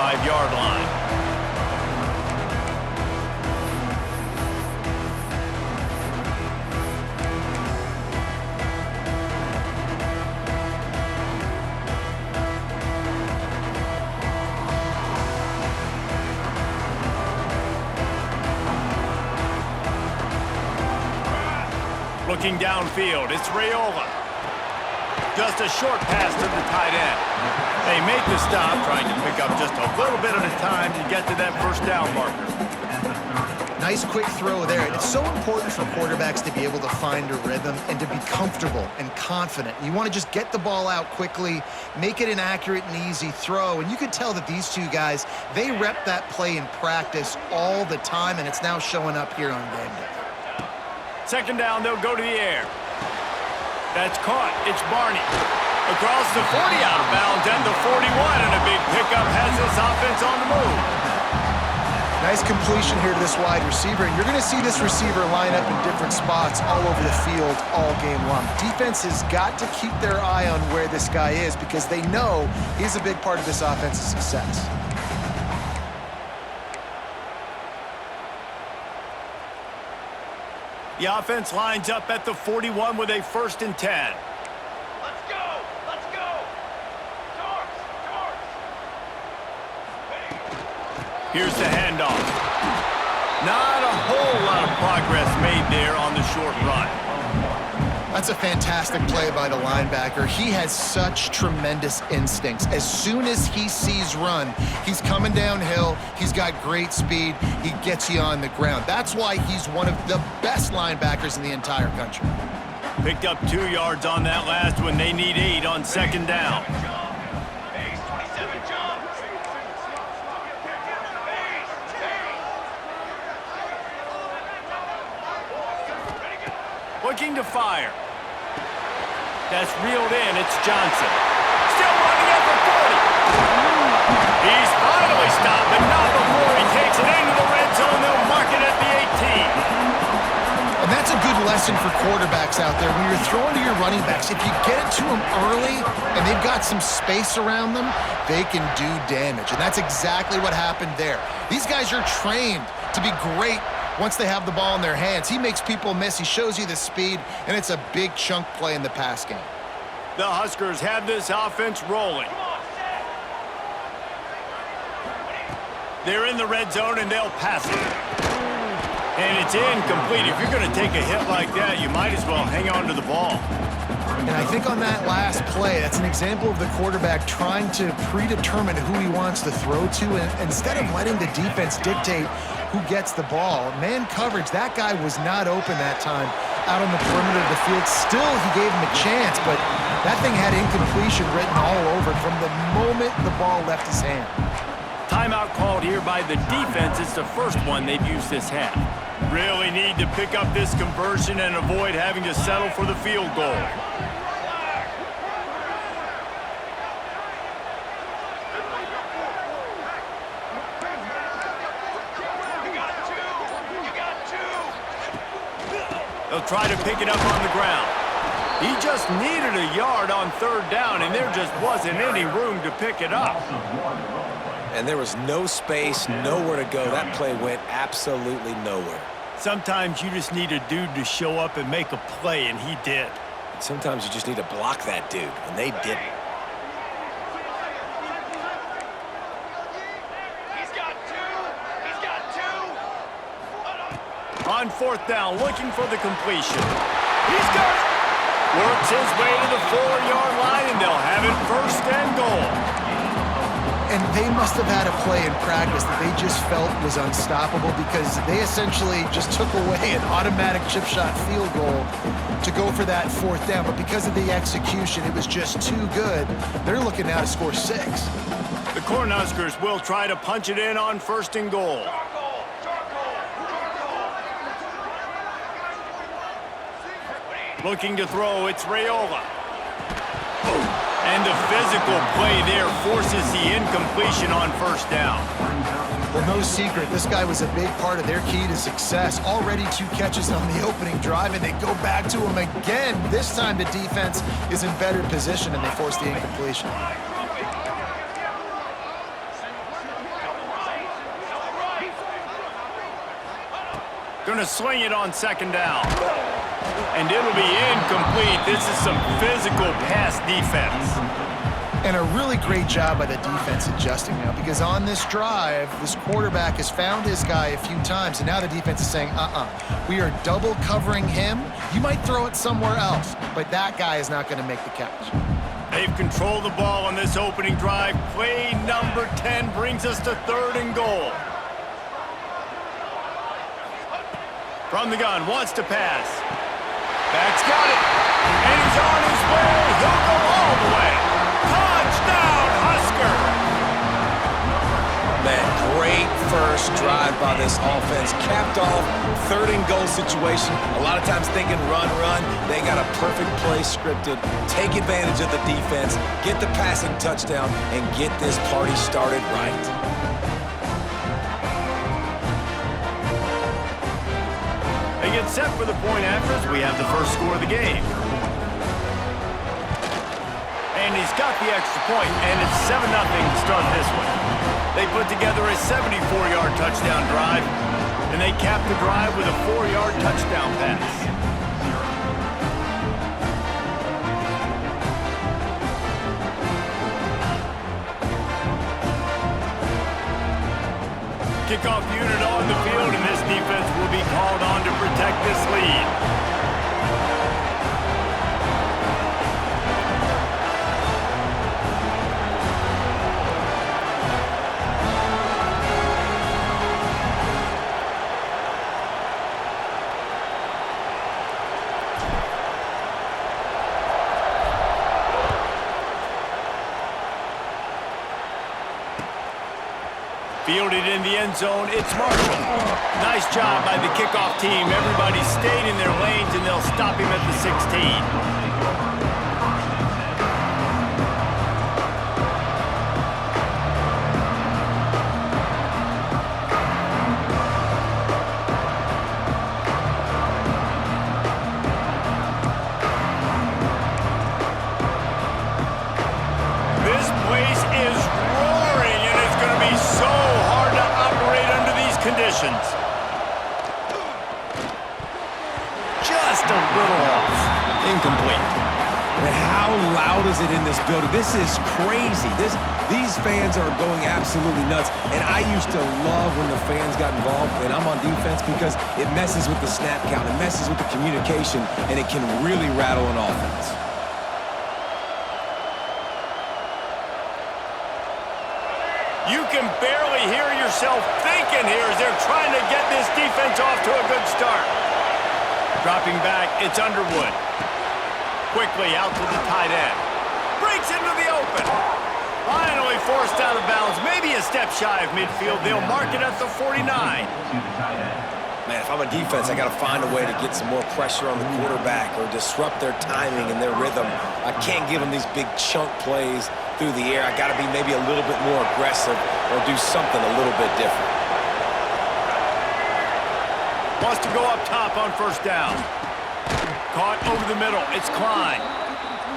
35-yard line. Looking downfield, it's Raiola. Just a short pass to the tight end. They make the stop, trying to pick up just a little bit at a time to get to that first down marker. Nice quick throw there. It's so important for quarterbacks to be able to find a rhythm and to be comfortable and confident. You want to just get the ball out quickly, make it an accurate and easy throw. And you can tell that these two guys, they rep that play in practice all the time, and it's now showing up here on game day. Second down, they'll go to the air. That's caught. It's Barney. Across the 40 out of bounds and the 41, and a big pickup has this offense on the move. Nice completion here to this wide receiver, and you're going to see this receiver line up in different spots all over the field all game long. Defense has got to keep their eye on where this guy is because they know he's a big part of this offense's success. The offense lines up at the 41 with a 1st and 10. Let's go! Let's go! Torps! Here's the handoff. Not a whole lot of progress made there on the short run. That's a fantastic play by the linebacker. He has such tremendous instincts. As soon as he sees run, he's coming downhill. He's got great speed. He gets you on the ground. That's why he's one of the best linebackers in the entire country. Picked up 2 yards on that last one. They need 8 on second down. Looking to fire. That's reeled in. It's Johnson. Still running at the 40. He's finally stopped, but not before he takes it into the red zone. They'll mark it at the 18. And that's a good lesson for quarterbacks out there. When you're throwing to your running backs, if you get it to them early and they've got some space around them, they can do damage. And that's exactly what happened there. These guys are trained to be great once they have the ball in their hands. He makes people miss. He shows you the speed, and it's a big chunk play in the pass game. The Huskers have this offense rolling. They're in the red zone, and they'll pass it. And it's incomplete. If you're going to take a hit like that, you might as well hang on to the ball. And I think on that last play, that's an example of the quarterback trying to predetermine who he wants to throw to, and instead of letting the defense dictate who gets the ball. Man coverage, that guy was not open that time out on the perimeter of the field. Still, he gave him a chance, but that thing had incompletion written all over it from the moment the ball left his hand. Timeout called here by the defense. It's the first one they've used this half. Really need to pick up this conversion and avoid having to settle for the field goal. They'll try to pick it up on the ground. He just needed a yard on 3rd down, and there just wasn't any room to pick it up. And there was no space, nowhere to go. That play went absolutely nowhere. Sometimes you just need a dude to show up and make a play, and he did. Sometimes you just need to block that dude, and they didn't. On 4th down, looking for the completion. He's got it. Works his way to the 4-yard line, and they'll have it 1st and goal. And they must have had a play in practice that they just felt was unstoppable because they essentially just took away an automatic chip shot field goal to go for that 4th down. But because of the execution, it was just too good. They're looking now to score 6. The Cornhuskers will try to punch it in on 1st and goal. Looking to throw, it's Raiola. And the physical play there forces the incompletion on 1st down. Well, no secret, this guy was a big part of their key to success. Already 2 catches on the opening drive, and they go back to him again. This time the defense is in better position, and they force the incompletion. Gonna sling it on second down. And it'll be incomplete. This is some physical pass defense. And a really great job by the defense adjusting now, because on this drive, this quarterback has found his guy a few times, and now the defense is saying, we are double covering him. You might throw it somewhere else, but that guy is not going to make the catch. They've controlled the ball on this opening drive. Play number 10 brings us to 3rd and goal. From the gun, wants to pass. Back's got it, and he's on his way. He'll go all the way. Touchdown, Husker! Man, great first drive by this offense. Capped off, 3rd and goal situation. A lot of times thinking run. They got a perfect play scripted. Take advantage of the defense, get the passing touchdown, and get this party started right. They get set for the point after as we have the first score of the game. And he's got the extra point, and it's 7-0 to start this one. They put together a 74-yard touchdown drive, and they capped the drive with a 4-yard touchdown pass. Kickoff unit on the field, and this defense will be called on to protect this lead. Fielded in the end zone, it's Marshall. Nice job by the kickoff team. Everybody stayed in their lanes, and they'll stop him at the 16. This place is roaring, and it's going to be so hard to operate under these conditions. Just a little off. Incomplete. And how loud is it in this building? This is crazy. These fans are going absolutely nuts. And I used to love when the fans got involved, and I'm on defense, because it messes with the snap count, it messes with the communication, and it can really rattle an offense. You can barely hear yourself thinking here as they're trying to get this defense off to a good start. Dropping back, it's Underwood. Quickly out to the tight end. Breaks into the open. Finally forced out of bounds. Maybe a step shy of midfield. They'll mark it at the 49. Man, if I'm a defense, I got to find a way to get some more pressure on the quarterback or disrupt their timing and their rhythm. I can't give them these big chunk plays through the air. I got to be maybe a little bit more aggressive or do something a little bit different. Wants to go up top on first down. Caught over the middle. It's Klein.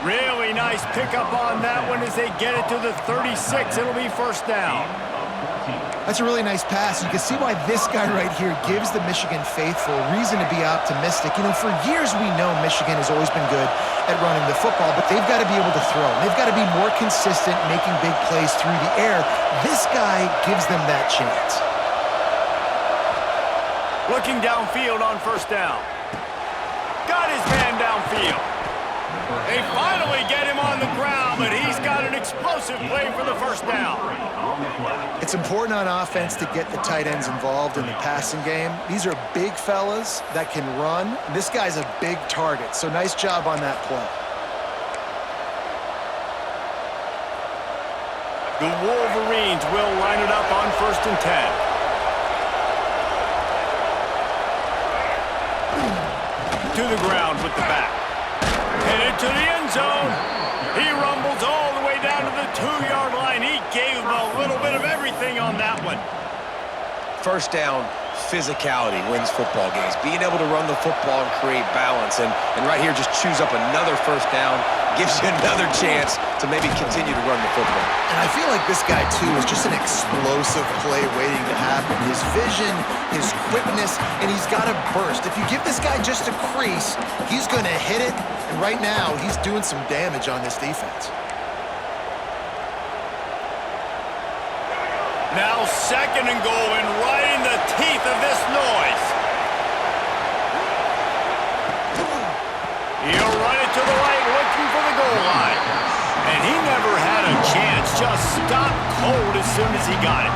Really nice pickup on that one as they get it to the 36. It'll be first down. That's a really nice pass. You can see why this guy right here gives the Michigan faithful reason to be optimistic. You know, for years we know Michigan has always been good at running the football, but they've got to be able to throw. They've got to be more consistent making big plays through the air. This guy gives them that chance. Looking downfield on first down. Got his man downfield. They finally get him on the ground, but he's got an explosive play for the first down. It's important on offense to get the tight ends involved in the passing game. These are big fellas that can run. This guy's a big target, so nice job on that play. The Wolverines will line it up on 1st and 10. To the ground with the back. Headed to the end zone. He rumbles all the way down to the 2-yard line. He gave him a little bit of everything on that one. First down, physicality wins football games. Being able to run the football and create balance. And right here, just choose up another first down. Gives you another chance to maybe continue to run the football. And I feel like this guy, too, is just an explosive play waiting to happen. His vision, his quickness, and he's got a burst. If you give this guy just a crease, he's going to hit it. And right now, he's doing some damage on this defense. Now 2nd and goal, and right in the teeth of this noise. He'll run it to the right, looking for the goal line. And he never had a chance, just stopped cold as soon as he got it.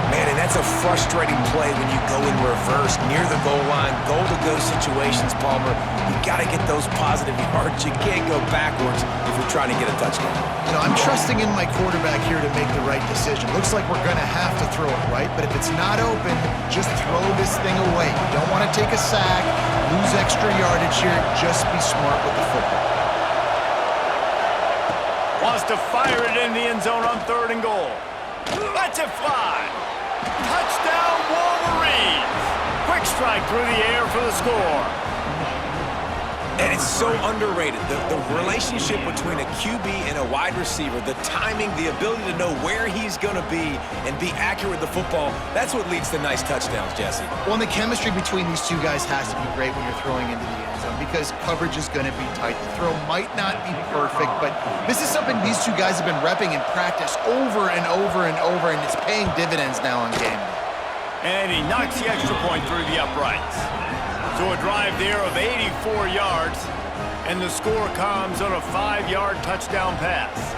Man, and that's a frustrating play when you go in reverse near the goal line, goal-to-go situations, Palmer. You got to get those positive yards. You can't go backwards if you're trying to get a touchdown. You know, I'm trusting in my quarterback here to make the right decision. Looks like we're going to have to throw it, right? But if it's not open, just throw this thing away. You don't want to take a sack, lose extra yardage here. Just be smart with the football. Wants to fire it in the end zone on 3rd and goal. Lets it fly. Touchdown, Wolverines! Quick strike through the air for the score. And it's so underrated. The relationship between a QB and a wide receiver, the timing, the ability to know where he's going to be and be accurate with the football, that's what leads to nice touchdowns, Jesse. Well, and the chemistry between these two guys has to be great when you're throwing into the end zone because coverage is going to be tight. The throw might not be perfect, but this is something these two guys have been repping in practice over and over and over, and it's paying dividends now on game day. And he knocks the extra point through the uprights. So a drive there of 84 yards, and the score comes on a 5-yard touchdown pass.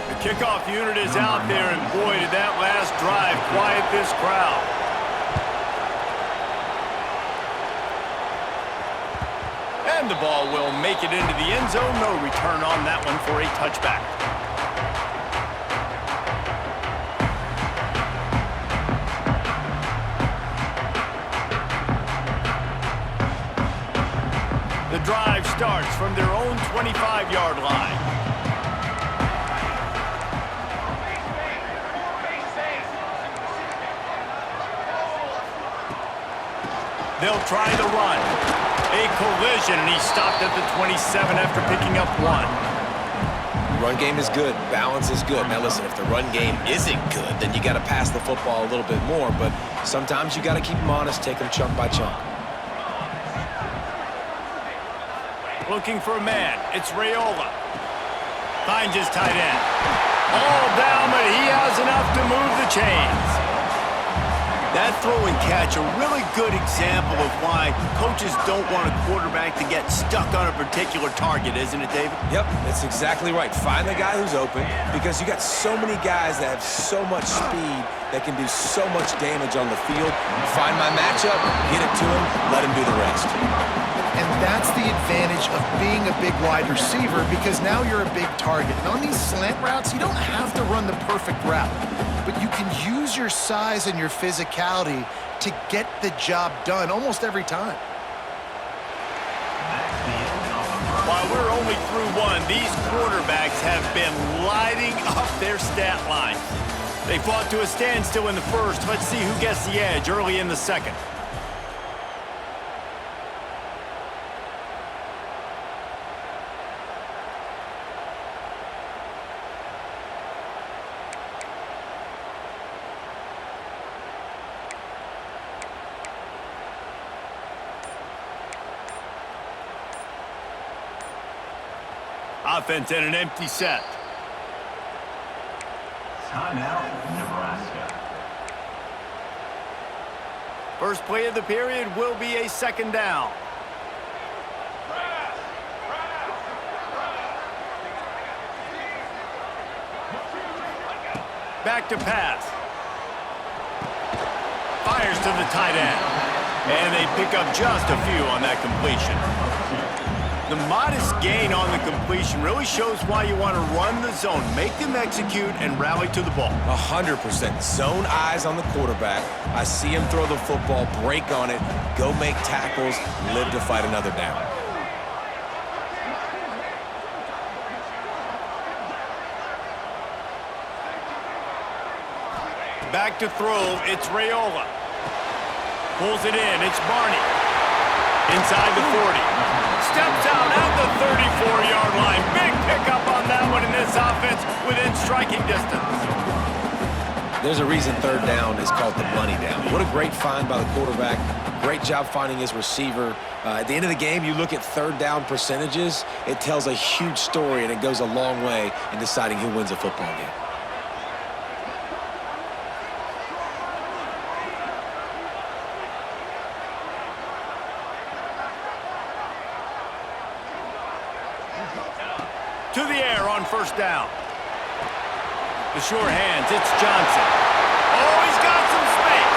The kickoff unit is out there, and boy, did that last drive quiet this crowd. And the ball will make it into the end zone. No return on that one for a touchback. The drive starts from their own 25-yard line. They'll try the run. A collision, and he stopped at the 27 after picking up 1. Run game is good. Balance is good. Now, listen, if the run game isn't good, then you got to pass the football a little bit more. But sometimes you got to keep them honest, take them chunk by chunk. Looking for a man. It's Raiola. Finds his tight end. All down, but he has enough to move the chains. That throw and catch, a really good example of why coaches don't want a quarterback to get stuck on a particular target, isn't it, David? Yep, that's exactly right. Find the guy who's open because you got so many guys that have so much speed that can do so much damage on the field. Find my matchup, get it to him, let him do the rest. And that's the advantage of being a big wide receiver because now you're a big target. And on these slant routes, you don't have to run the perfect route, but you can use your size and your physicality to get the job done almost every time. While we're only through 1, these quarterbacks have been lighting up their stat line. They fought to a standstill in the first. Let's see who gets the edge early in the second. Offense in an empty set. Timeout, Nebraska. First play of the period will be a 2nd down. Back to pass. Fires to the tight end. And they pick up just a few on that completion. The modest gain on the completion really shows why you want to run the zone, make them execute, and rally to the ball. 100%. Zone eyes on the quarterback. I see him throw the football, break on it, go make tackles, live to fight another down. Back to throw, it's Raiola. Pulls it in, it's Barney. Inside the 40. Steps out at the 34-yard line. Big pickup on that one in this offense within striking distance. There's a reason third down is called the money down. What a great find by the quarterback. Great job finding his receiver. At the end of the game, you look at third down percentages. It tells a huge story, and it goes a long way in deciding who wins a football game. To the air on first down. The sure hands, it's Johnson. Oh, he's got some space.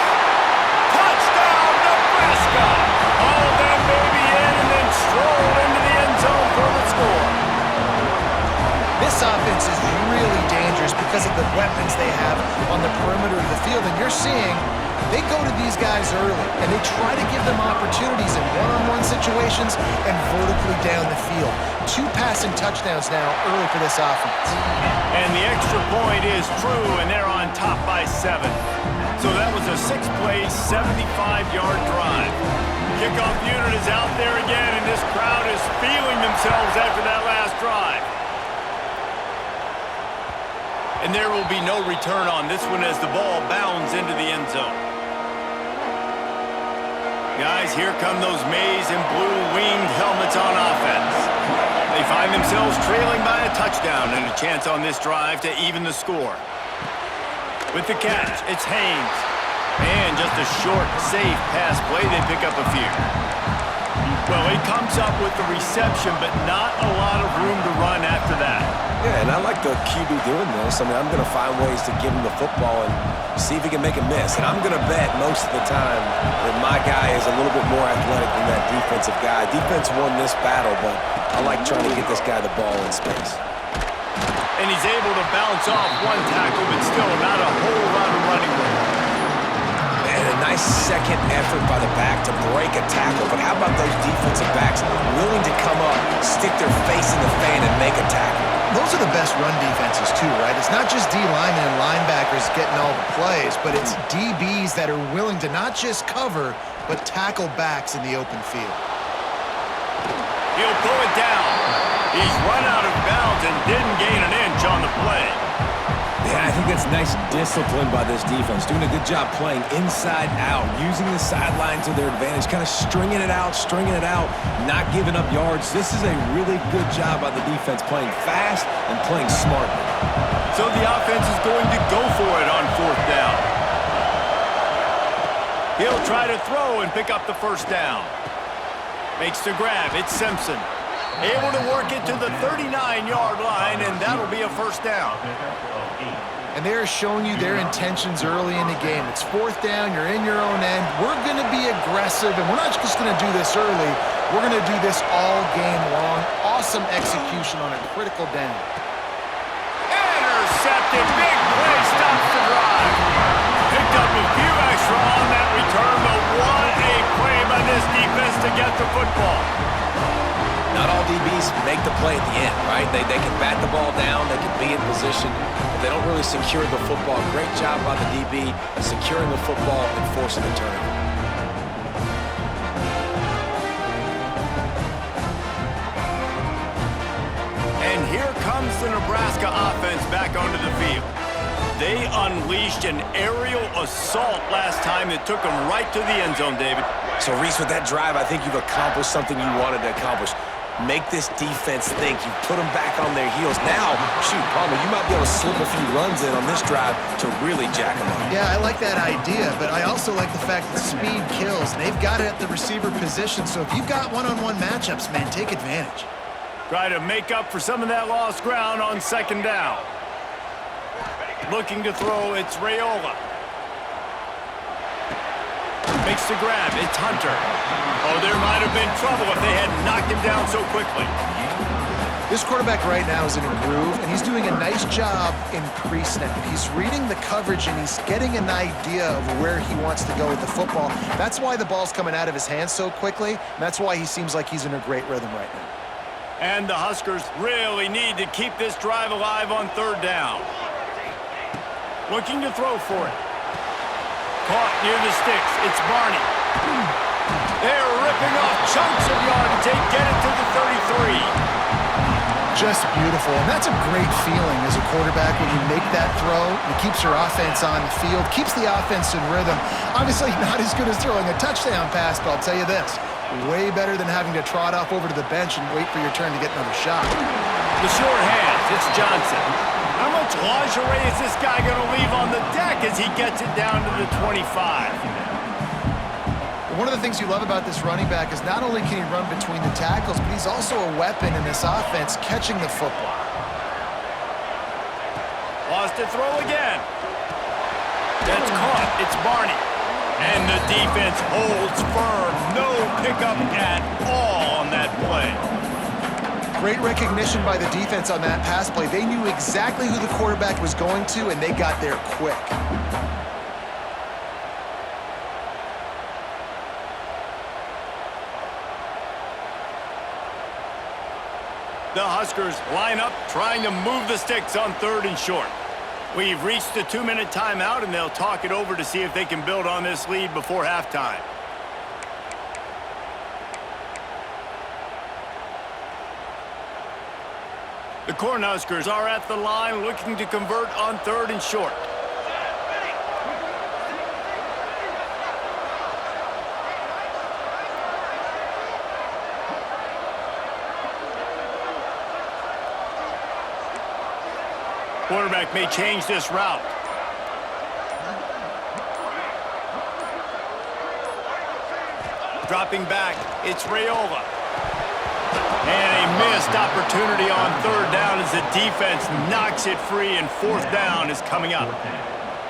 Touchdown, Nebraska. Oh, that baby in and then strolled into the end zone for the score. This offense is really dangerous because of the weapons they have on the perimeter of the field. And you're seeing they go to these guys early, and they try to give them opportunities in one-on-one situations and vertically down the field. 2 passing touchdowns now early for this offense. And the extra point is true, and they're on top by 7. So that was a 6-play, 75-yard drive. Kickoff unit is out there again, and this crowd is feeling themselves after that last drive. And there will be no return on this one as the ball bounds into the end zone. Guys, here come those maize and blue winged helmets on offense. They find themselves trailing by a touchdown and a chance on this drive to even the score. With the catch, it's Haynes. And just a short, safe pass play, they pick up a few. Well, he comes up with the reception, but not a lot of room to run after that. Yeah, and I like the QB doing this. I mean, I'm going to find ways to give him the football and see if he can make a miss. And I'm going to bet most of the time that my guy is a little bit more athletic than that defensive guy. Defense won this battle, but I like trying to get this guy the ball in space. And he's able to bounce off one tackle, but still not a whole lot of running room. And a nice second effort by the back to break a tackle. But how about those defensive backs willing to come up, stick their face in the fan, and make a tackle? Those are the best run defenses too, right? It's not just D linemen and linebackers getting all the plays, but it's DBs that are willing to not just cover, but tackle backs in the open field. He'll pull it down. He's run out of bounds and didn't gain an inch on the play. Yeah, I think that's nice discipline by this defense. Doing a good job playing inside out, using the sideline to their advantage, kind of stringing it out, not giving up yards. This is a really good job by the defense, playing fast and playing smart. So the offense is going to go for it on fourth down. He'll try to throw and pick up the first down. Makes the grab. It's Simpson. Able to work it to the 39-yard line, and that'll be a first down. And they're showing you their intentions early in the game. It's fourth down, you're in your own end. We're going to be aggressive, and we're not just going to do this early. We're going to do this all game long. Awesome execution on a critical down. Intercepted. Big play. Stops the drive. Picked up a few extra on that return, but what a play by this defense to get the football. Not all DBs make the play at the end, right? They can bat the ball down, they can be in position, but they don't really secure the football. Great job by the DB securing the football and forcing the turnover. And here comes the Nebraska offense back onto the field. They unleashed an aerial assault last time that took them right to the end zone, David. So, Reese, with that drive, I think you've accomplished something you wanted to accomplish. Make this defense think. You put them back on their heels. Now, shoot, Palmer, you might be able to slip a few runs in on this drive to really jack them up. Yeah, I like that idea, but I also like the fact that speed kills. They've got it at the receiver position, so if you've got one-on-one matchups, man, take advantage. Try to make up for some of that lost ground on second down. Looking to throw, it's Raiola. Makes the grab. It's Hunter. Oh, there might have been trouble if they had knocked him down so quickly. This quarterback right now is in a groove, and he's doing a nice job in pre-snap. He's reading the coverage, and he's getting an idea of where he wants to go with the football. That's why the ball's coming out of his hands so quickly, and that's why he seems like he's in a great rhythm right now. And the Huskers really need to keep this drive alive on third down. Looking to throw for it. Caught near the sticks. It's Barney. They're ripping off chunks of yardage. They get it to the 33. Just beautiful, and that's a great feeling as a quarterback when you make that throw. It keeps your offense on the field, keeps the offense in rhythm. Obviously not as good as throwing a touchdown pass, but I'll tell you this, way better than having to trot off over to the bench and wait for your turn to get another shot. The short hands, it's Johnson. How much lingerie is this guy going to leave on the deck as he gets it down to the 25? One of the things you love about this running back is not only can he run between the tackles, but he's also a weapon in this offense catching the football. Lost to throw again. That's caught. It's Barney. And the defense holds firm. No pickup at all on that play. Great recognition by the defense on that pass play. They knew exactly who the quarterback was going to, and they got there quick. The Huskers line up, trying to move the sticks on third and short. We've reached the 2-minute timeout, and they'll talk it over to see if they can build on this lead before halftime. The Cornhuskers are at the line looking to convert on third and short. Quarterback may change this route. Dropping back, it's Raiola. And a missed opportunity on third down as the defense knocks it free, and fourth down is coming up.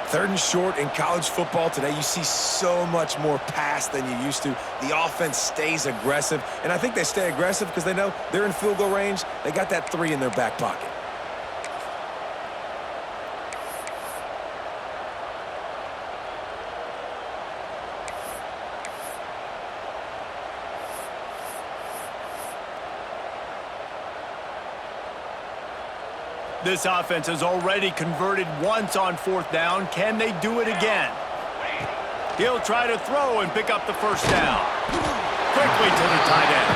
Third and short in college football today, you see so much more pass than you used to. The offense stays aggressive, and I think they stay aggressive because they know they're in field goal range. They got that 3 in their back pocket. This offense has already converted once on fourth down. Can they do it again? He'll try to throw and pick up the first down. Quickly to the tight end.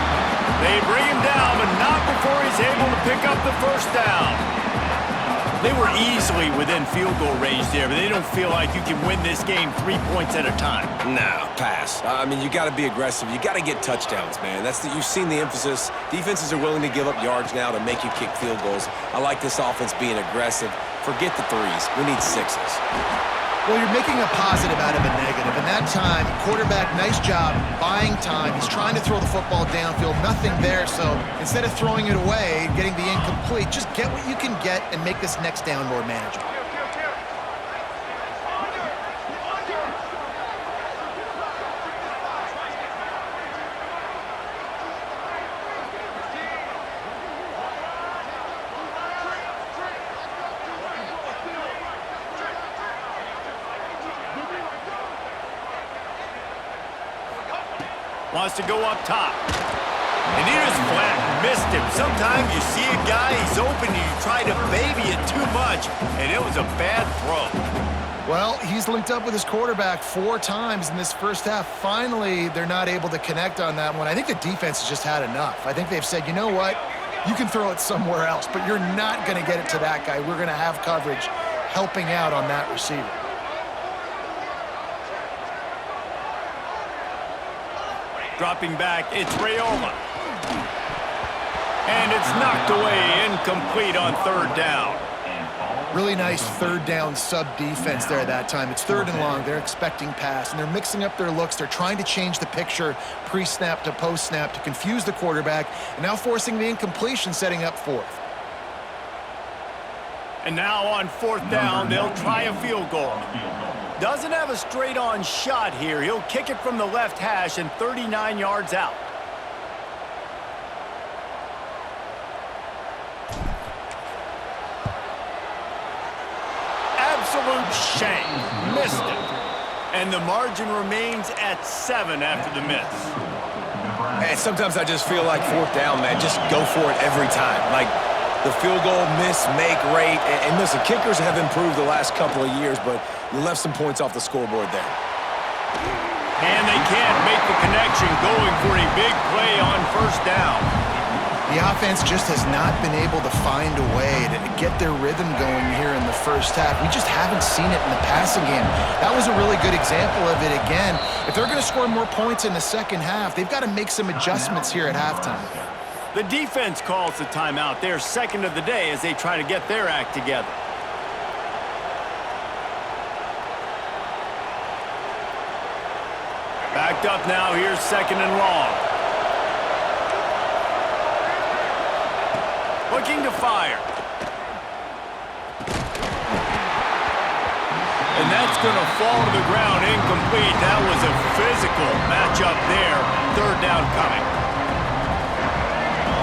They bring him down, but not before he's able to pick up the first down. They were easily within field goal range there, but they don't feel like you can win this game 3 points at a time. No, pass. I mean, you got to be aggressive. You got to get touchdowns, man. You've seen the emphasis. Defenses are willing to give up yards now to make you kick field goals. I like this offense being aggressive. Forget the 3s. We need 6s. Well, you're making a positive out of a negative. And that time, quarterback, nice job, buying time. He's trying to throw the football downfield, nothing there. So instead of throwing it away, getting the incomplete, just get what you can get and make this next down more manageable. Wants to go up top. And he just flat missed him. Sometimes you see a guy, he's open, and you try to baby it too much, and it was a bad throw. Well, he's linked up with his quarterback 4 times in this first half. Finally, they're not able to connect on that one. I think the defense has just had enough. I think they've said, you know what? You can throw it somewhere else, but you're not going to get it to that guy. We're going to have coverage helping out on that receiver. Dropping back, it's Raiola. And it's knocked away, incomplete on third down. Really nice third down sub-defense there that time. It's third and long. They're expecting pass, and they're mixing up their looks. They're trying to change the picture pre-snap to post-snap to confuse the quarterback, and now forcing the incompletion, setting up fourth. And now on fourth down, they'll try a field goal. Doesn't have a straight-on shot here. He'll kick it from the left hash and 39 yards out. Absolute shank. Missed it. And the margin remains at 7 after the miss. And sometimes I just feel like fourth down, man. Just go for it every time. Like the field goal miss-make rate. And listen, kickers have improved the last couple of years, but you left some points off the scoreboard there. And they can't make the connection going for a big play on first down. The offense just has not been able to find a way to get their rhythm going here in the first half. We just haven't seen it in the passing game. That was a really good example of it again. If they're going to score more points in the second half, they've got to make some adjustments here at halftime. The defense calls the timeout. They're second of the day as they try to get their act together. Backed up now. Here's second and long. Looking to fire. And that's going to fall to the ground incomplete. That was a physical matchup there. Third down coming.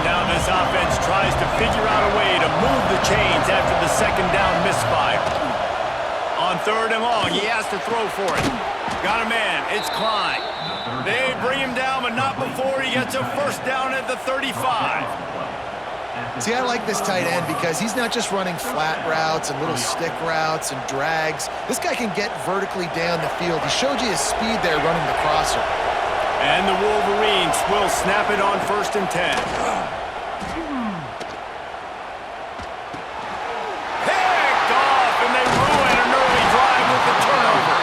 Now this offense tries to figure out a way to move the chains after the second down misfire. On third and long, he has to throw for it. Got a man. It's Klein. They bring him down, but not before he gets a first down at the 35. See, I like this tight end because he's not just running flat routes and little stick routes and drags. This guy can get vertically down the field. He showed you his speed there running the crosser. And the Wolverines will snap it on first and 10. Picked off, and they ruin an early drive with the turnover.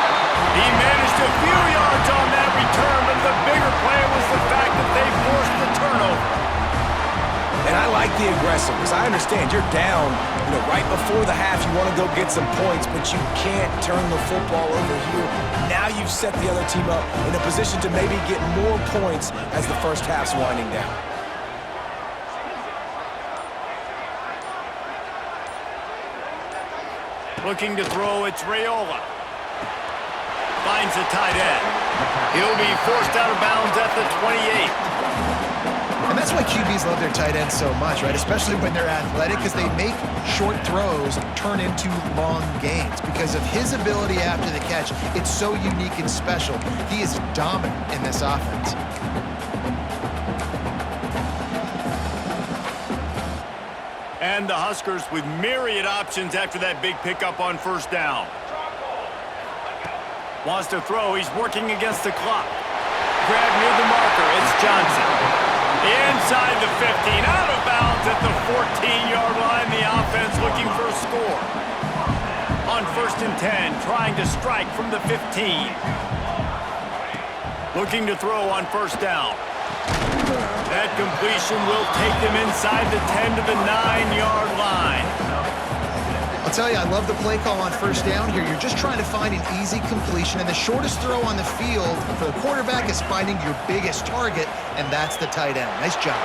He managed a few yards on that return, but the bigger play was the fact that they forced the turnover. And I like the aggressiveness. I understand you're down, right before the half. You want to go get some points, but you can't turn the football over here. Now you've set the other team up in a position to maybe get more points as the first half's winding down. Looking to throw, it's Raiola. Finds the tight end. He'll be forced out of bounds at the 28. And that's why QBs love their tight ends so much, right? Especially when they're athletic, because they make short throws turn into long gains. Because of his ability after the catch, it's so unique and special. He is dominant in this offense. And the Huskers with myriad options after that big pickup on first down. Wants to throw. He's working against the clock. Grab near the marker. It's Johnson. Inside the 15, out of bounds at the 14-yard line. The offense looking for a score. On first and 10, trying to strike from the 15. Looking to throw on first down. That completion will take them inside the 10 to the 9-yard line. I'll tell you, I love the play call on first down here. You're just trying to find an easy completion, and the shortest throw on the field for the quarterback is finding your biggest target, and that's the tight end. Nice job.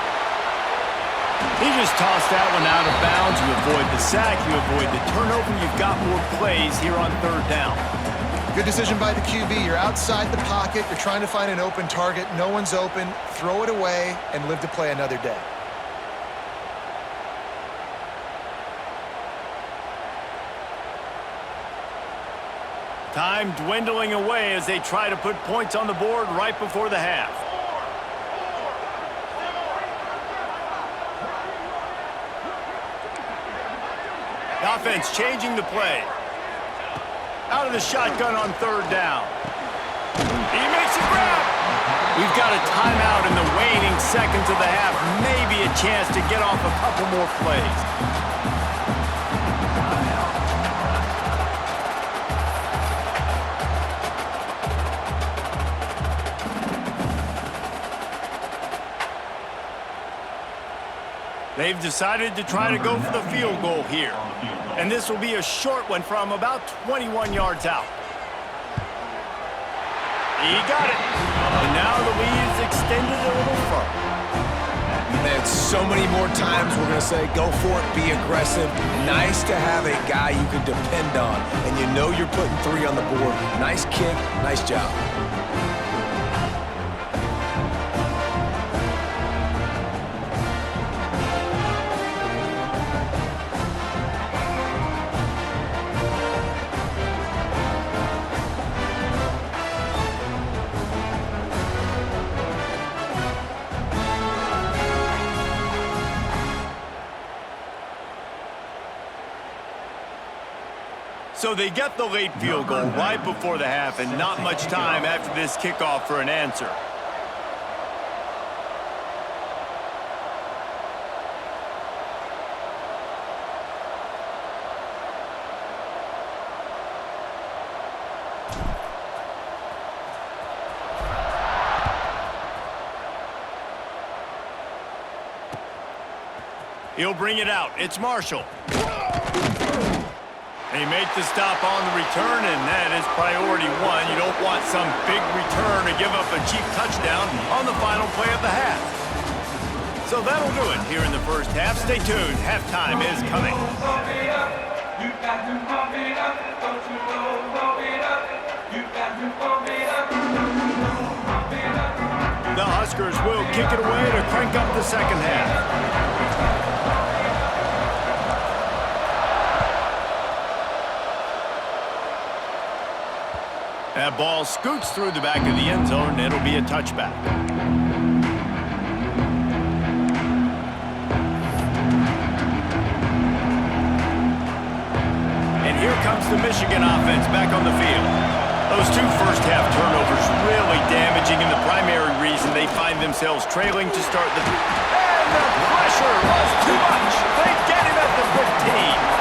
He just tossed that one out of bounds. You avoid the sack, you avoid the turnover. You've got more plays here on third down. Good decision by the QB. You're outside the pocket. You're trying to find an open target. No one's open. Throw it away and live to play another day. Time dwindling away as they try to put points on the board right before the half. The offense changing the play. Out of the shotgun on third down. He makes a grab. We've got a timeout in the waning seconds of the half. Maybe a chance to get off a couple more plays. They've decided to try to go for the field goal here. And this will be a short one from about 21 yards out. He got it. And now the lead is extended a little further. Man, right, so many more times we're going to say, go for it, be aggressive. Nice to have a guy you can depend on, and you know you're putting 3 on the board. Nice kick, nice job. So they get the late field goal right before the half, and not much time after this kickoff for an answer. He'll bring it out. It's Marshall. They make the stop on the return, and that is priority 1. You don't want some big return to give up a cheap touchdown on the final play of the half. So that'll do it here in the first half. Stay tuned. Halftime is coming. The Huskers will kick it away to crank up the second half. That ball scoots through the back of the end zone, and it'll be a touchback. And here comes the Michigan offense back on the field. Those 2 first-half turnovers really damaging, and the primary reason they find themselves trailing to start the... And the pressure was too much. They get him at the 15.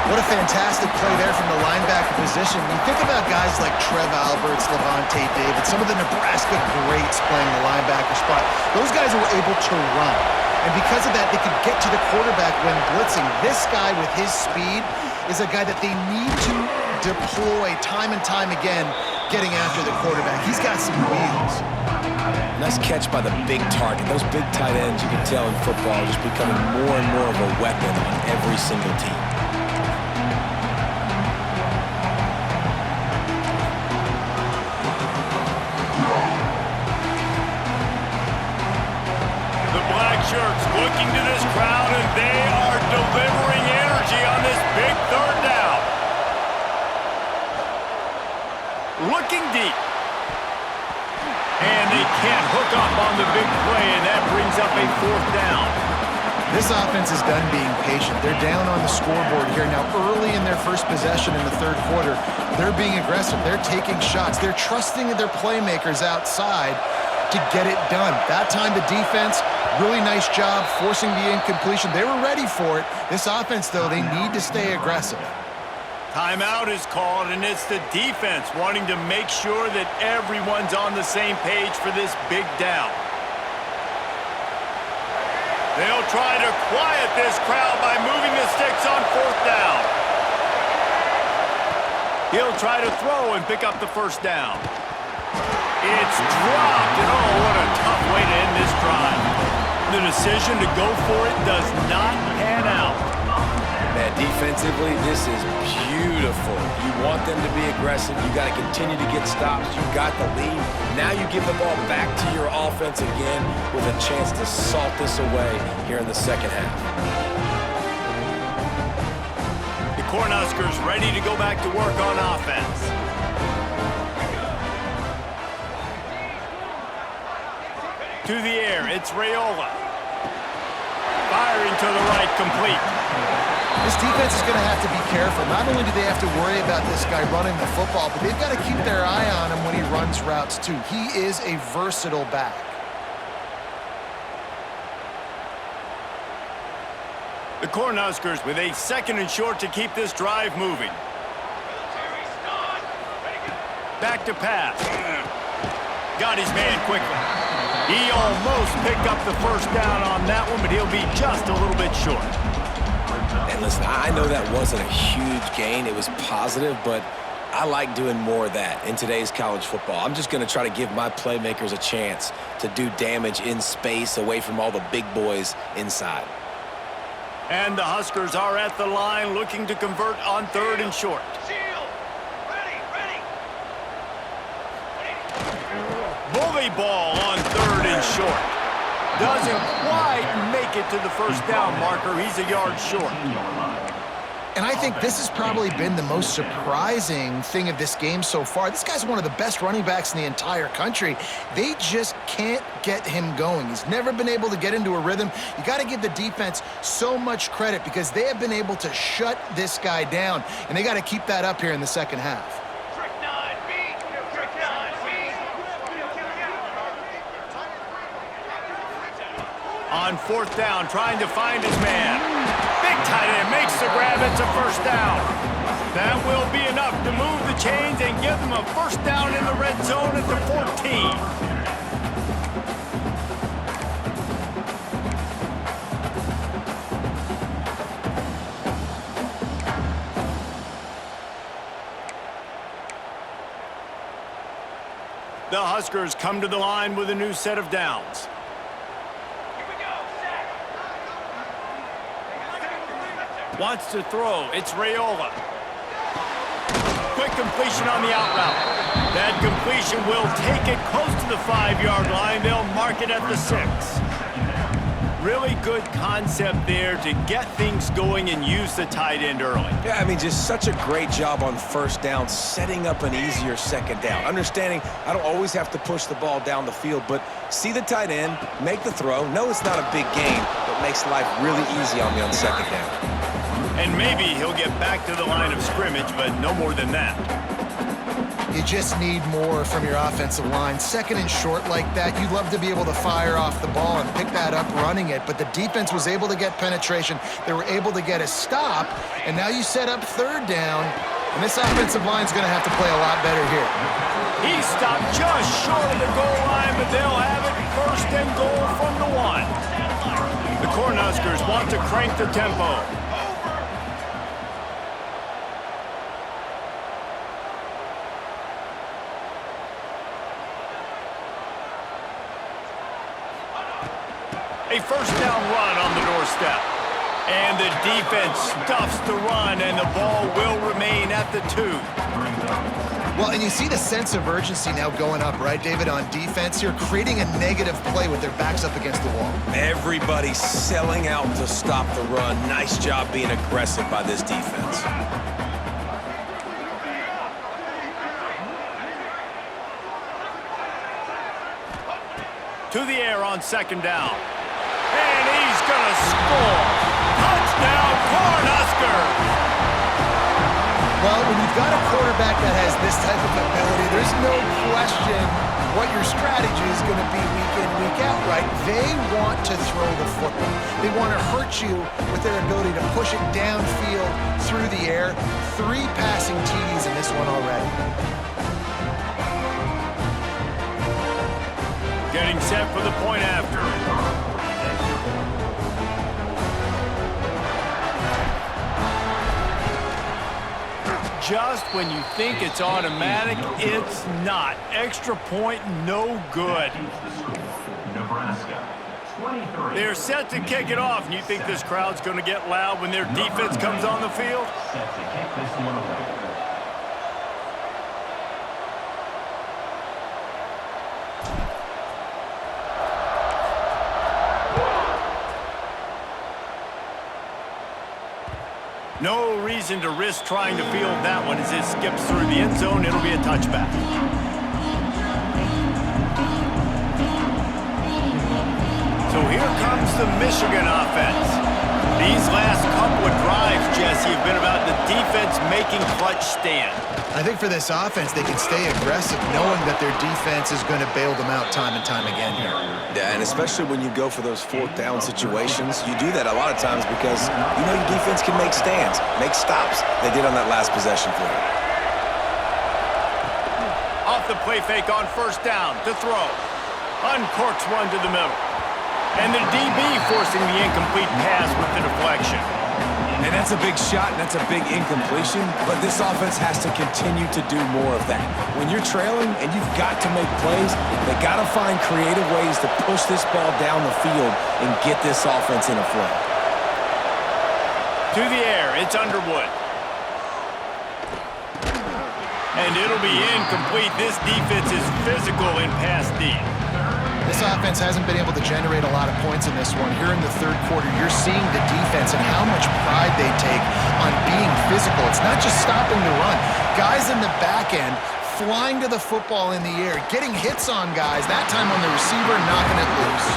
What a fantastic play there from the linebacker position. You think about guys like Trev Alberts, Levante David, some of the Nebraska greats playing the linebacker spot. Those guys were able to run. And because of that, they could get to the quarterback when blitzing. This guy with his speed is a guy that they need to deploy time and time again, getting after the quarterback. He's got some wheels. Nice catch by the big target. Those big tight ends, you can tell in football, are just becoming more and more of a weapon on every single team. Shirts looking to this crowd, and they are delivering energy on this big third down. Looking deep. And they can't hook up on the big play, and that brings up a 4th down. This offense is done being patient. They're down on the scoreboard here. Now, early in their first possession in the 3rd quarter, they're being aggressive. They're taking shots. They're trusting their playmakers outside to get it done. That time, the defense, really nice job forcing the incompletion. They were ready for it. This offense, though, they need to stay aggressive. Timeout is called, and it's the defense wanting to make sure that everyone's on the same page for this big down. They'll try to quiet this crowd by moving the sticks on 4th down. He'll try to throw and pick up the 1st down. It's dropped, and oh, what a tough way to end this drive. The decision to go for it does not pan out. Man, defensively, this is beautiful. You want them to be aggressive. You got to continue to get stops. You got the lead. Now you give the ball back to your offense again with a chance to salt this away here in the second half. The Cornhuskers ready to go back to work on offense. To the air, it's Raiola. Firing to the right, complete. This defense is going to have to be careful. Not only do they have to worry about this guy running the football, but they've got to keep their eye on him when he runs routes too. He is a versatile back. The Cornhuskers with a 2nd and short to keep this drive moving. Back to pass. Got his man quickly. He almost picked up the 1st down on that one, but he'll be just a little bit short. And listen, I know that wasn't a huge gain. It was positive, but I like doing more of that in today's college football. I'm just going to try to give my playmakers a chance to do damage in space away from all the big boys inside. And the Huskers are at the line looking to convert on 3rd and short. Bully ball on 3rd and short. Doesn't quite make it to the first down marker. He's a yard short. And I think this has probably been the most surprising thing of this game so far. This guy's one of the best running backs in the entire country. They just can't get him going. He's never been able to get into a rhythm. You got to give the defense so much credit because they have been able to shut this guy down, and they got to keep that up here in the second half. On 4th down, trying to find his man. Big tight end makes the grab. It's a first down. That will be enough to move the chains and give them a first down in the red zone at the 14. The Huskers come to the line with a new set of downs. Wants to throw. It's Raiola. Quick completion on the out route. That completion will take it close to the 5-yard line. They'll mark it at the 6. Really good concept there to get things going and use the tight end early. Yeah, I mean, just such a great job on first down, setting up an easier second down. Understanding I don't always have to push the ball down the field, but see the tight end, make the throw. No, it's not a big gain, but makes life really easy on me on second down. And maybe he'll get back to the line of scrimmage, but no more than that. You just need more from your offensive line. 2nd and short like that, you'd love to be able to fire off the ball and pick that up running it, but the defense was able to get penetration. They were able to get a stop, and now you set up 3rd down, and this offensive line's going to have to play a lot better here. He stopped just short of the goal line, but they'll have it 1st and goal from the 1. The Cornhuskers want to crank the tempo. A first down run on the doorstep. And the defense stuffs the run, and the ball will remain at the 2. Well, and you see the sense of urgency now going up, right, David, on defense here, creating a negative play with their backs up against the wall. Everybody's selling out to stop the run. Nice job being aggressive by this defense. To the air on 2nd down. And he's going to score. Touchdown, Cornhuskers! Well, when you've got a quarterback that has this type of ability, there's no question what your strategy is going to be week in, week out, right? They want to throw the football. They want to hurt you with their ability to push it downfield through the air. 3 passing TDs in this one already. Getting set for the point after. Just when you think it's automatic, it's not. Extra point, no good. Nebraska, 23. They're set to kick it off, and you think this crowd's going to get loud when their defense comes on the field? Set to kick this one away. No reason to risk trying to field that one as it skips through the end zone. It'll be a touchback. So here comes the Michigan offense. These last couple of drives, Jesse, have been about the defense making clutch stand. I think for this offense, they can stay aggressive knowing that their defense is going to bail them out time and time again here. Yeah, and especially when you go for those 4th down situations, you do that a lot of times because you know your defense can make stands, make stops. They did on that last possession for you. Off the play fake on 1st down to throw. Uncorks one to the middle. And the DB forcing the incomplete pass with the deflection. And that's a big shot, and that's a big incompletion, but this offense has to continue to do more of that. When you're trailing and you've got to make plays, they got to find creative ways to push this ball down the field and get this offense in a flow. To the air, it's Underwood. And it'll be incomplete. This defense is physical in pass deep. This offense hasn't been able to generate a lot of points in this one. Here in the third quarter, you're seeing the defense and how much pride they take on being physical. It's not just stopping the run. Guys in the back end flying to the football in the air, getting hits on guys, that time on the receiver, knocking it loose.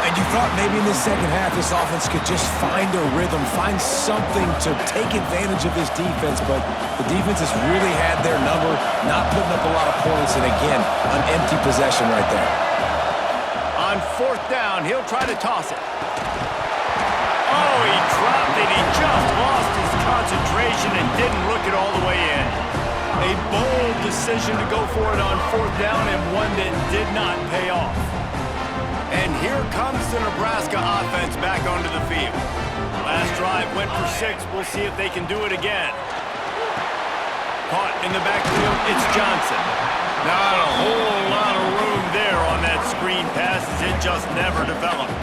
And you thought maybe in the second half this offense could just find a rhythm, find something to take advantage of this defense, but the defense has really had their number, not putting up a lot of points, and again, an empty possession right there. On fourth down, he'll try to toss it. Oh, he dropped it. He just lost his concentration and didn't look it all the way in. A bold decision to go for it on fourth down and one that did not pay off. And here comes the Nebraska offense back onto the field. Last drive went for 6. We'll see if they can do it again. Caught in the backfield, it's Johnson. Not a whole lot of room there on that screen pass as it just never developed.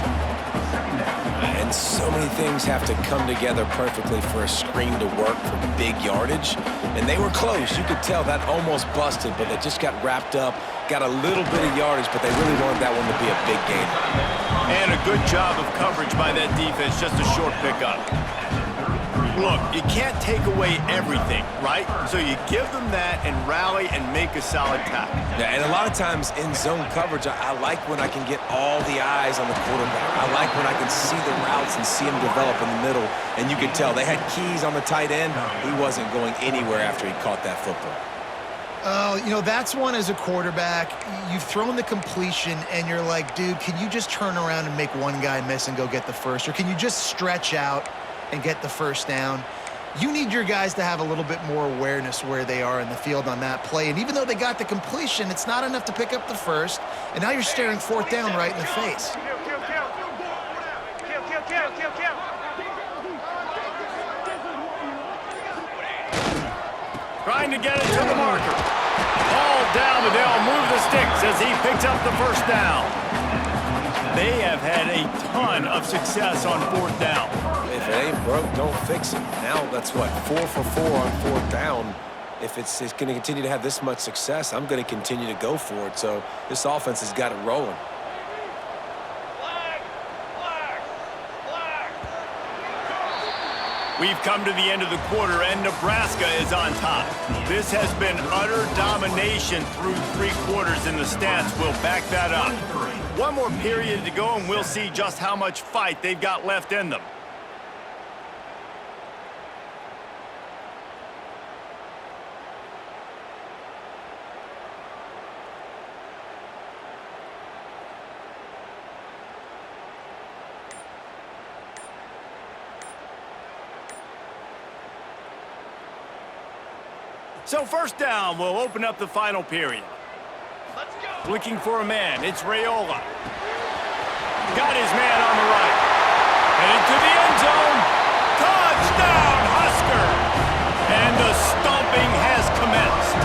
And so many things have to come together perfectly for a screen to work for big yardage. And they were close. You could tell that almost busted, but they just got wrapped up, got a little bit of yardage, but they really wanted that one to be a big game. And a good job of coverage by that defense, just a short pickup. Look, you can't take away everything, right? So you give them that and rally and make a solid tackle. Yeah, and a lot of times in zone coverage, I like when I can get all the eyes on the quarterback. I like when I can see the routes and see them develop in the middle. And you could tell they had keys on the tight end. He wasn't going anywhere after he caught that football. Oh, you know, that's one as a quarterback. You've thrown the completion, and you're like, dude, can you just turn around and make one guy miss and go get the first? Or can you just stretch out and get the first down? You need your guys to have a little bit more awareness where they are in the field on that play. And even though they got the completion, it's not enough to pick up the first. And now you're staring fourth down right in the face. Trying to get it to the marker. Ball down, but they'll move the sticks as he picks up the first down. They have had a ton of success on fourth down. If it ain't broke, don't fix it. Now that's what, 4 for 4 on fourth down. If it's going to continue to have this much success, I'm going to continue to go for it. So this offense has got it rolling. We've come to the end of the quarter, and Nebraska is on top. This has been utter domination through 3 quarters, and the stats will back that up. One more period to go, and we'll see just how much fight they've got left in them. So first down, we'll open up the final period. Let's go. Looking for a man, it's Raiola. Got his man on the right. Headed to the end zone. Touchdown, Husker! And the stomping has commenced.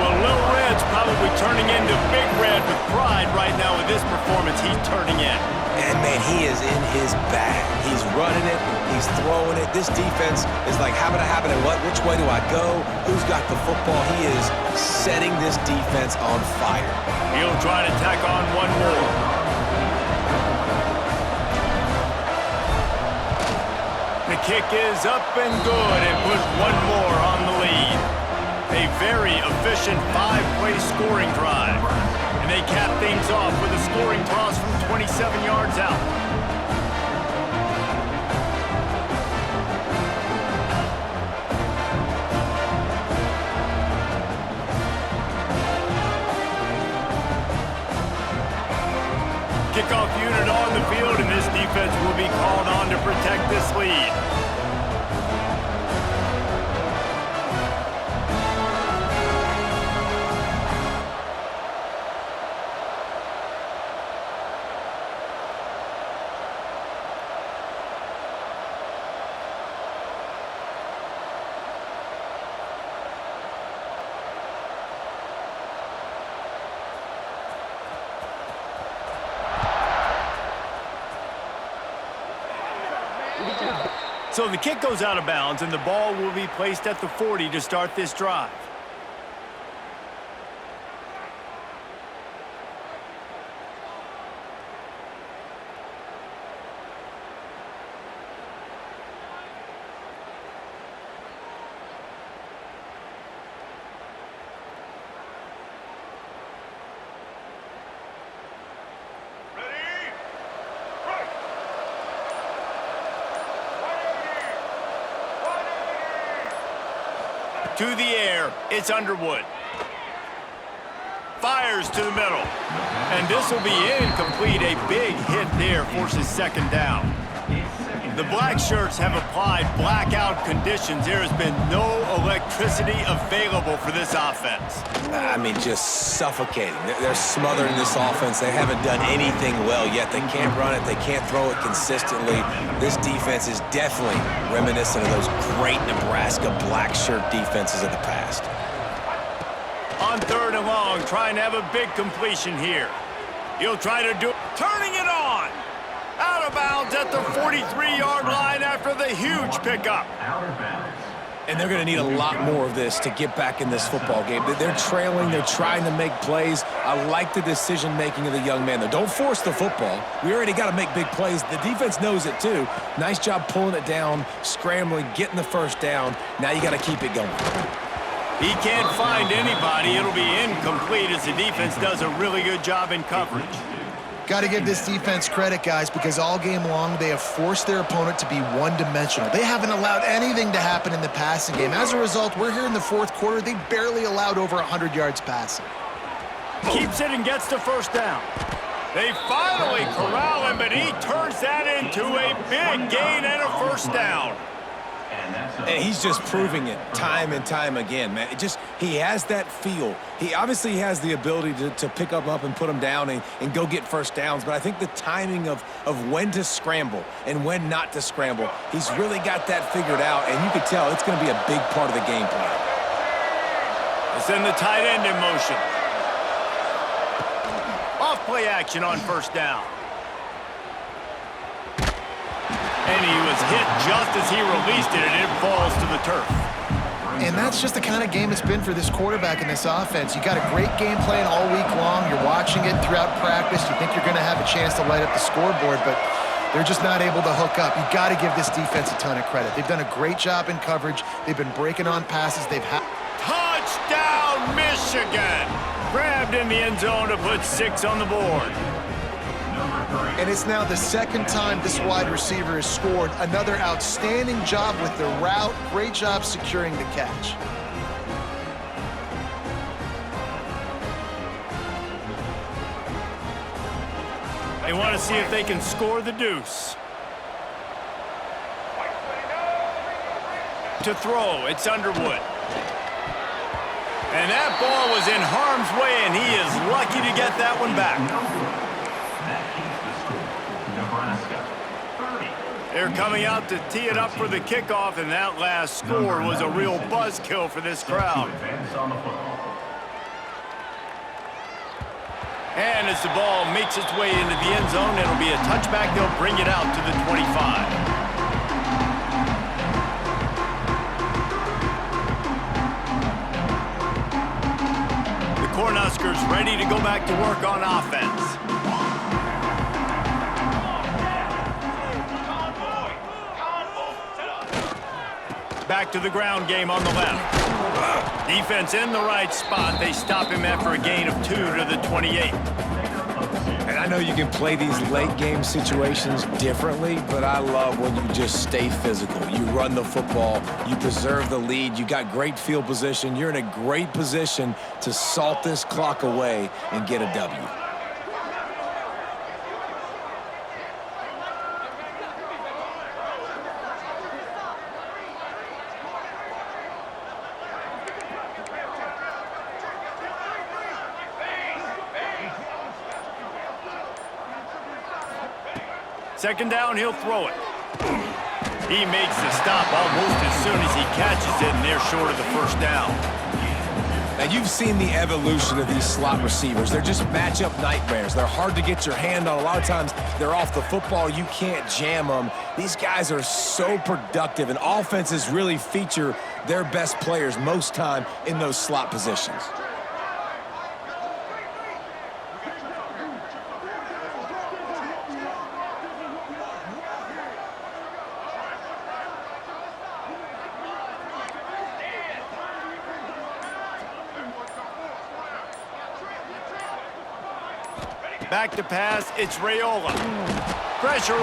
Well, Little Red's probably turning into Big Red with pride right now with this performance he's turning in. And, man, he is in his bag. He's running it. He's throwing it. This defense is like, how about it? What? Which way do I go? Who's got the football? He is setting this defense on fire. He'll try to tack on one more. The kick is up and good and put one more on the lead. A very efficient 5-play scoring drive. And they cap things off with a scoring toss from 27 yards out. Kickoff unit on the field, and this defense will be called on to protect this lead. So the kick goes out of bounds, and the ball will be placed at the 40 to start this drive. To the air, it's Underwood. Fires to the middle. And this will be incomplete. A big hit there forces second down. The black shirts have applied blackout conditions. There has been no electricity available for this offense. I mean, just suffocating. They're smothering this offense. They haven't done anything well yet. They can't run it. They can't throw it consistently. This defense is definitely reminiscent of those great Nebraska black shirt defenses of the past. On 3rd and long, trying to have a big completion here. He'll try to do it. Turning it on. Out of bounds at the 43-yard line after the huge pickup. Out of bounds. And they're going to need a lot more of this to get back in this football game. They're trailing. They're trying to make plays. I like the decision-making of the young man, though. Don't force the football. We already got to make big plays. The defense knows it, too. Nice job pulling it down, scrambling, getting the first down. Now you got to keep it going. He can't find anybody. It'll be incomplete as the defense does a really good job in coverage. Got to give this defense credit, guys, because all game long they have forced their opponent to be one-dimensional. They haven't allowed anything to happen in the passing game. As a result, we're here in the 4th quarter. They barely allowed over 100 yards passing. Keeps it and gets the first down. They finally corral him, but he turns that into a big gain and a first down. And he's just proving it time and time again, man. He has that feel. He obviously has the ability to pick up and put him down and go get first downs, but I think the timing of when to scramble and when not to scramble, he's really got that figured out, and you can tell it's going to be a big part of the game plan. It's in the tight end in motion. Off play action on first down. And he was hit just as he released it, and it falls to the turf. And that's just the kind of game it's been for this quarterback in this offense. You got a great game plan all week long. You're watching it throughout practice. You think you're going to have a chance to light up the scoreboard, but they're just not able to hook up. You got to give this defense a ton of credit. They've done a great job in coverage. They've been breaking on passes. Touchdown, Michigan! Grabbed in the end zone to put 6 on the board. And it's now the 2nd time this wide receiver has scored. Another outstanding job with the route. Great job securing the catch. They want to see if they can score the deuce. To throw, it's Underwood. And that ball was in harm's way, and he is lucky to get that one back. They're coming out to tee it up for the kickoff, and that last score was a real buzzkill for this crowd. And as the ball makes its way into the end zone, it'll be a touchback. They'll bring it out to the 25. The Cornhuskers ready to go back to work on offense. Back to the ground game on the left. Defense in the right spot. They stop him after a gain of 2 to the 28. And I know you can play these late game situations differently, but I love when you just stay physical. You run the football, you preserve the lead, you got great field position. You're in a great position to salt this clock away and get a W. Second down, he'll throw it. He makes the stop almost as soon as he catches it, and they're short of the first down. Now, you've seen the evolution of these slot receivers. They're just matchup nightmares. They're hard to get your hand on. A lot of times, they're off the football. You can't jam them. These guys are so productive, and offenses really feature their best players most time in those slot positions. Back to pass, it's Raiola. Pressure all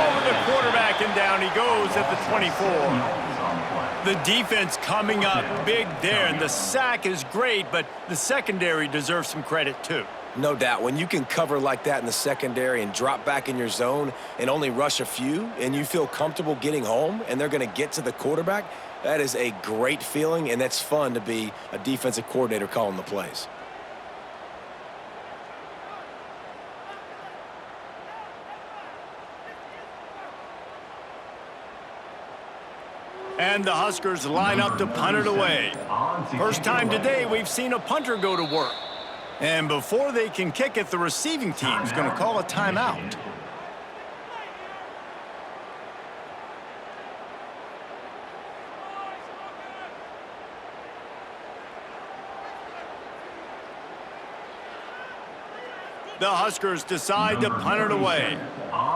over the quarterback, and down he goes at the 24. The defense coming up big there, and the sack is great, but the secondary deserves some credit too. No doubt. When you can cover like that in the secondary and drop back in your zone and only rush a few, and you feel comfortable getting home, and they're going to get to the quarterback, that is a great feeling, and that's fun to be a defensive coordinator calling the plays. And the Huskers line up to punt it away. First time today we've seen a punter go to work. And before they can kick it, the receiving team's going to call a timeout. The Huskers decide to punt it away.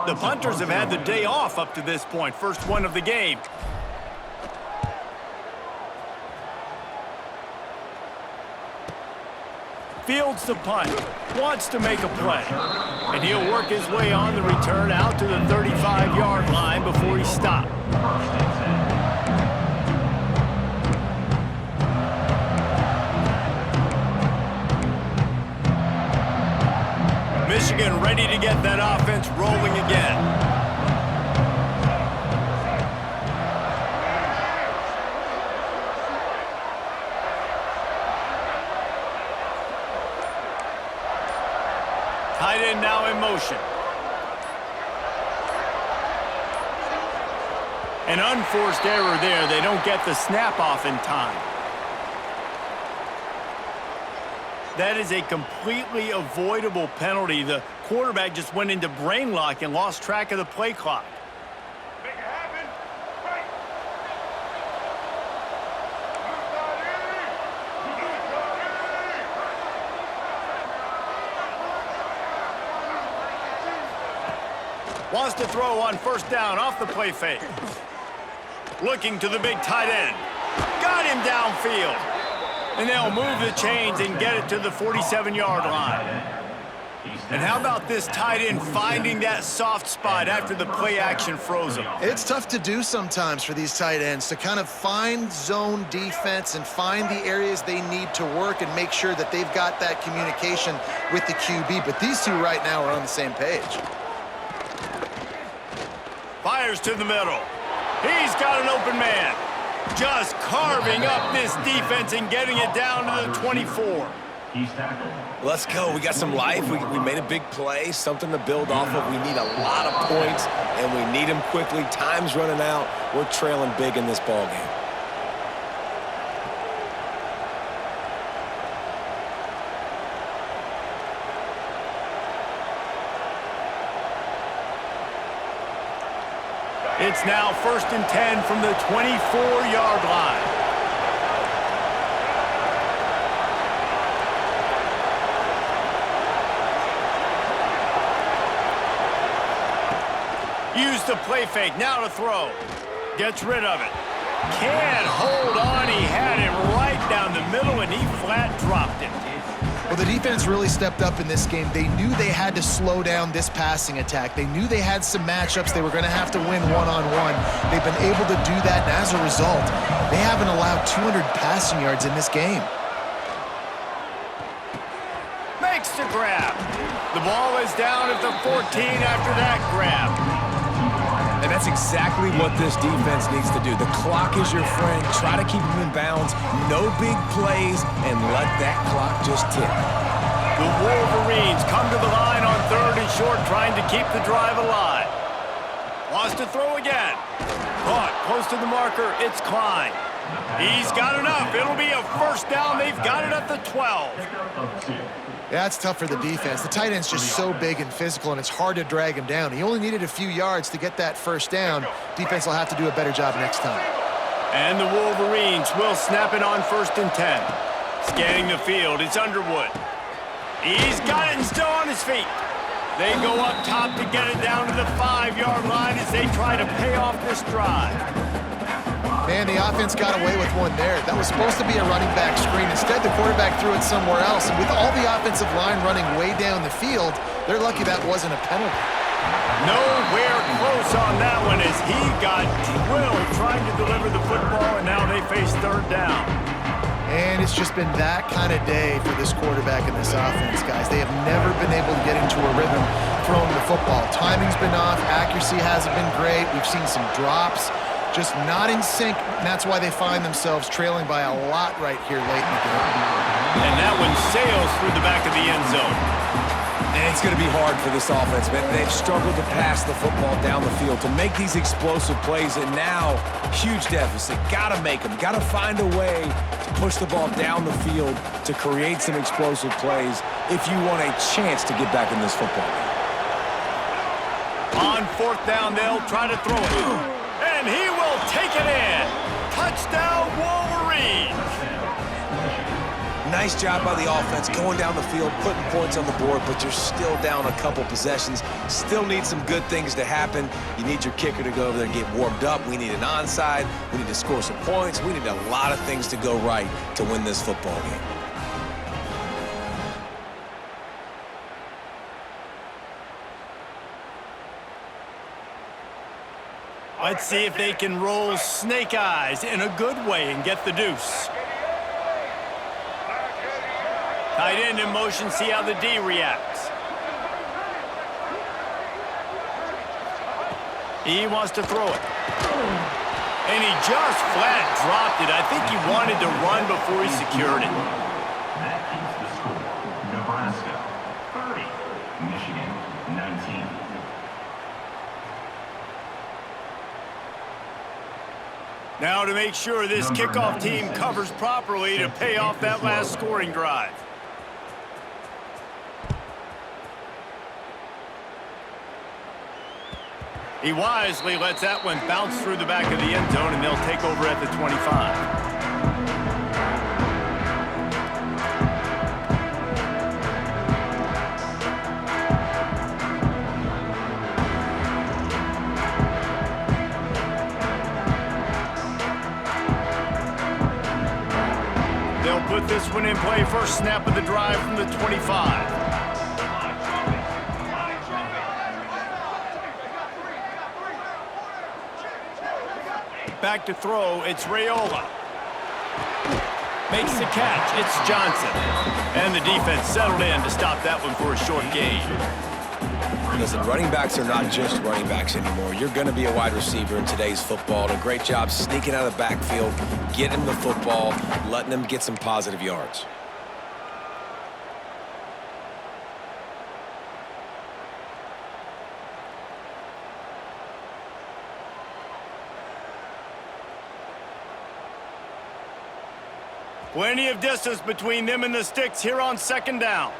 The punters have had the day off up to this point, first one of the game. Fields the punt, wants to make a play, and he'll work his way on the return out to the 35-yard line before he stopped. Michigan ready to get that offense rolling again. Tight end now in motion. An unforced error there. They don't get the snap off in time. That is a completely avoidable penalty. The quarterback just went into brain lock and lost track of the play clock. Make it happen. Right. Wants to throw on first down off the play fake. Looking to the big tight end. Got him downfield. And they'll move the chains and get it to the 47-yard line. And how about this tight end finding that soft spot after the play action froze him? It's tough to do sometimes for these tight ends to kind of find zone defense and find the areas they need to work and make sure that they've got that communication with the QB. But these two right now are on the same page. Fires to the middle. He's got an open man. Just carving up this defense and getting it down to the 24. He's tackled. Let's go. We got some life. We made a big play, something to build off of. We need a lot of points, and we need them quickly. Time's running out. We're trailing big in this ball game. It's now 1st and 10 from the 24-yard line. Use the play fake, now to throw. Gets rid of it. Can't hold on, he had him right down the middle and he flat dropped it. Well, the defense really stepped up in this game. They knew they had to slow down this passing attack. They knew they had some matchups they were going to have to win one-on-one. They've been able to do that, and as a result, they haven't allowed 200 passing yards in this game. Makes the grab. The ball is down at the 14 after that grab. And that's exactly what this defense needs to do. The clock is your friend. Try to keep them in bounds. No big plays, and let that clock just tick. The Wolverines come to the line on 3rd and short, trying to keep the drive alive. Wants to throw again. Caught close to the marker. It's Klein. He's got enough. It'll be a first down. They've got it at the 12. Yeah, it's tough for the defense. The tight end's just so big and physical, and it's hard to drag him down. He only needed a few yards to get that first down. Defense will have to do a better job next time. And the Wolverines will snap it on 1st and 10. Scanning the field, it's Underwood. He's got it and still on his feet. They go up top to get it down to the 5-yard line as they try to pay off this drive. Man, the offense got away with one there. That was supposed to be a running back screen. Instead, the quarterback threw it somewhere else. And with all the offensive line running way down the field, they're lucky that wasn't a penalty. Nowhere close on that one as he got drilled trying to deliver the football, and now they face 3rd down. And it's just been that kind of day for this quarterback and this offense, guys. They have never been able to get into a rhythm throwing the football. Timing's been off. Accuracy hasn't been great. We've seen some drops. Just not in sync, and that's why they find themselves trailing by a lot right here late in the game. And that one sails through the back of the end zone. And it's going to be hard for this offense, man. They've struggled to pass the football down the field, to make these explosive plays, and now, huge deficit. Got to make them. Got to find a way to push the ball down the field to create some explosive plays if you want a chance to get back in this football game. On 4th down, they'll try to throw it. And he will take it in. Touchdown, Wolverines. Nice job by the offense going down the field, putting points on the board, but you're still down a couple possessions. Still need some good things to happen. You need your kicker to go over there and get warmed up. We need an onside. We need to score some points. We need a lot of things to go right to win this football game. Let's see if they can roll snake eyes in a good way and get the deuce. Tight end in motion, see how the D reacts. He wants to throw it. And he just flat dropped it. I think he wanted to run before he secured it. That keeps the score. Nebraska 30, Michigan 19. Now to make sure this kickoff team covers properly to pay off that last scoring drive. He wisely lets that one bounce through the back of the end zone, and they'll take over at the 25. They'll put this one in play. First snap of the drive from the 25. Back to throw, it's Raiola. Makes the catch, it's Johnson. And the defense settled in to stop that one for a short gain. Listen, running backs are not just running backs anymore. You're going to be a wide receiver in today's football. And a great job sneaking out of the backfield, getting him the football, letting him get some positive yards. Plenty of distance between them and the sticks here on 2nd down.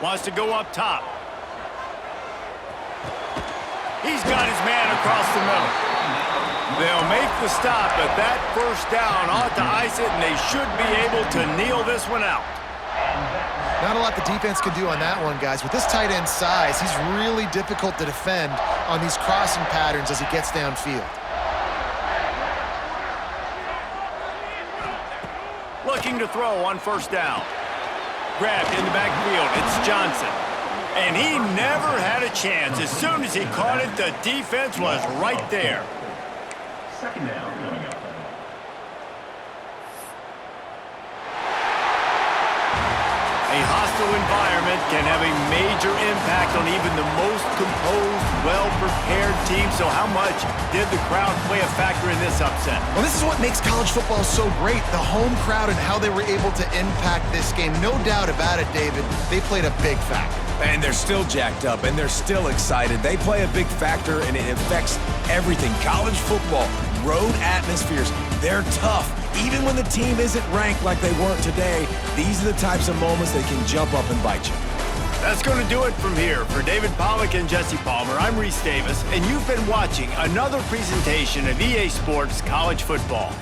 Wants to go up top. He's got his man across the middle. They'll make the stop, but that first down ought to ice it, and they should be able to kneel this one out. Not a lot the defense can do on that one, guys. With this tight end size, he's really difficult to defend on these crossing patterns as he gets downfield. Looking to throw on 1st down. Grabbed in the backfield, it's Johnson. And he never had a chance. As soon as he caught it, the defense was right there. 2nd down coming up. A hostile environment can have a major impact on even the most composed, well-prepared team. So how much did the crowd play a factor in this upset? Well, this is what makes college football so great, the home crowd and how they were able to impact this game. No doubt about it, David, they played a big factor. And they're still jacked up, and they're still excited. They play a big factor, and it affects everything. College football, road atmospheres, they're tough. Even when the team isn't ranked like they weren't today, these are the types of moments that can jump up and bite you. That's going to do it from here. For David Pollack and Jesse Palmer, I'm Reese Davis, and you've been watching another presentation of EA Sports College Football.